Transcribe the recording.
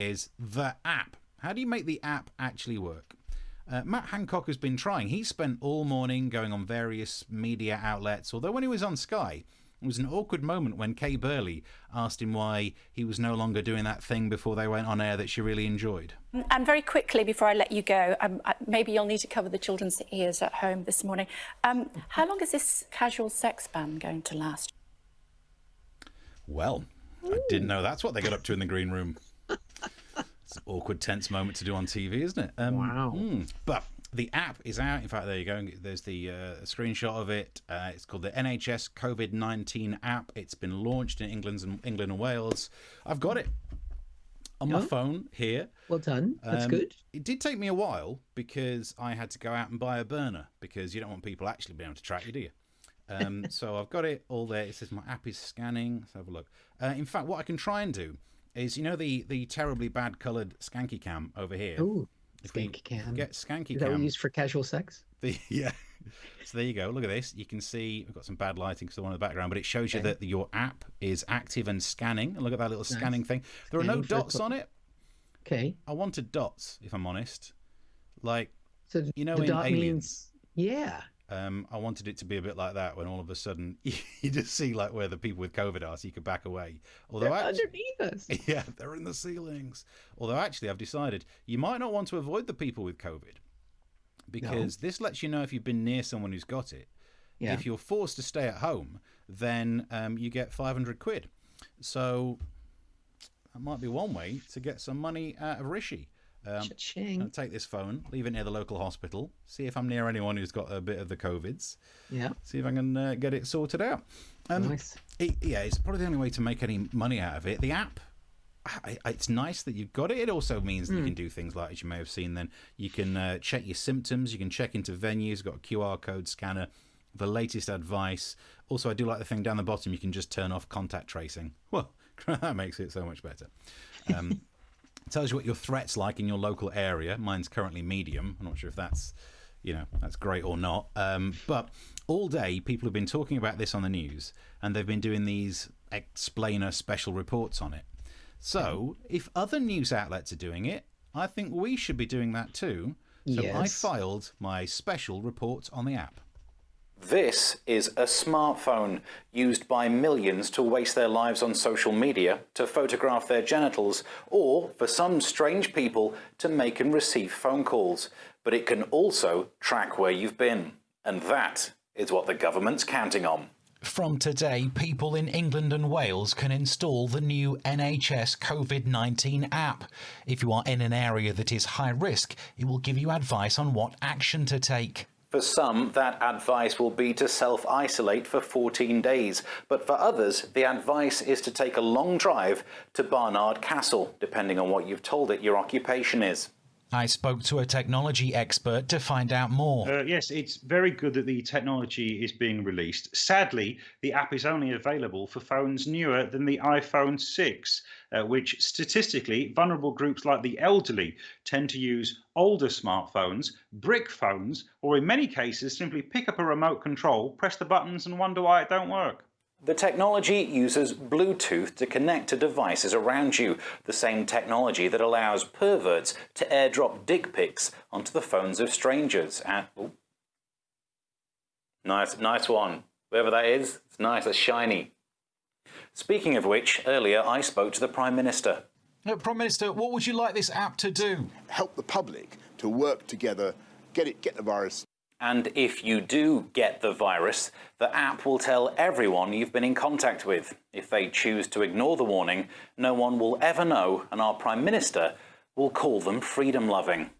is the app. How do you make the app actually work? Matt Hancock has been trying. He spent all morning going on various media outlets, although when he was on Sky, it was an awkward moment when Kay Burley asked him why he was no longer doing that thing before they went on air that she really enjoyed. And very quickly, before I let you go, maybe you'll need to cover the children's ears at home this morning. How long is this casual sex ban going to last? Well, I didn't know that's what they got up to in the green room. It's an awkward, tense moment to do on TV, isn't it? Wow. But the app is out. In fact, there you go. There's the screenshot of it. It's called the NHS COVID-19 app. It's been launched in England and Wales. I've got it on my phone here. Well done. That's good. It did take me a while because I had to go out and buy a burner because you don't want people actually being able to track you, do you? So I've got it all there. It says my app is scanning. Let's have a look. In fact, what I can try and do is, you know, the terribly bad coloured skanky cam over here. Ooh, skanky cam. Get skanky Is that cam. what we use for casual sex? Yeah. So there you go. Look at this. You can see we've got some bad lighting because the one in the background, but it shows you that your app is active and scanning. And look at that little scanning thing. There are no dots on it. Okay. I wanted dots, if I'm honest. Like, so you know, the in dot Aliens. Yeah. I wanted it to be a bit like that when all of a sudden you just see like where the people with COVID are, so you could back away. Although they're underneath us. Yeah, they're in the ceilings. Although actually, I've decided you might not want to avoid the people with COVID because this lets you know if you've been near someone who's got it. Yeah. If you're forced to stay at home, then you get 500 quid. So that might be one way to get some money out of Rishi. I'm going to take this phone, leave it near the local hospital, see if I'm near anyone who's got a bit of the COVIDs. Yeah. See if I can get it sorted out. Nice. It's probably the only way to make any money out of it. The app, it's nice that you've got it. It also means that you can do things like, as you may have seen then, you can check your symptoms, you can check into venues, got a QR code scanner, the latest advice. Also, I do like the thing down the bottom, you can just turn off contact tracing. Well, that makes it so much better. Tells you what your threat's like in your local area. Mine's currently medium. I'm not sure if that's great or not. But all day, people have been talking about this on the news, and they've been doing these explainer special reports on it. So, if other news outlets are doing it, I think we should be doing that too. So I filed my special report on the app. This is a smartphone used by millions to waste their lives on social media, to photograph their genitals, or for some strange people to make and receive phone calls. But it can also track where you've been. And that is what the government's counting on. From today, people in England and Wales can install the new NHS COVID-19 app. If you are in an area that is high risk, it will give you advice on what action to take. For some, that advice will be to self-isolate for 14 days. But for others, the advice is to take a long drive to Barnard Castle, depending on what you've told it your occupation is. I spoke to a technology expert to find out more. Yes, it's very good that the technology is being released. Sadly, the app is only available for phones newer than the iPhone 6, which statistically, vulnerable groups like the elderly tend to use older smartphones, brick phones, or in many cases simply pick up a remote control, press the buttons and wonder why it don't work. The technology uses Bluetooth to connect to devices around you, the same technology that allows perverts to airdrop dick pics onto the phones of strangers. Nice one. Whoever that is, it's nice, it's shiny. Speaking of which, earlier I spoke to the Prime Minister. Prime Minister, what would you like this app to do? Help the public to work together, get the virus. And if you do get the virus, the app will tell everyone you've been in contact with. If they choose to ignore the warning, no one will ever know, and our Prime Minister will call them freedom-loving.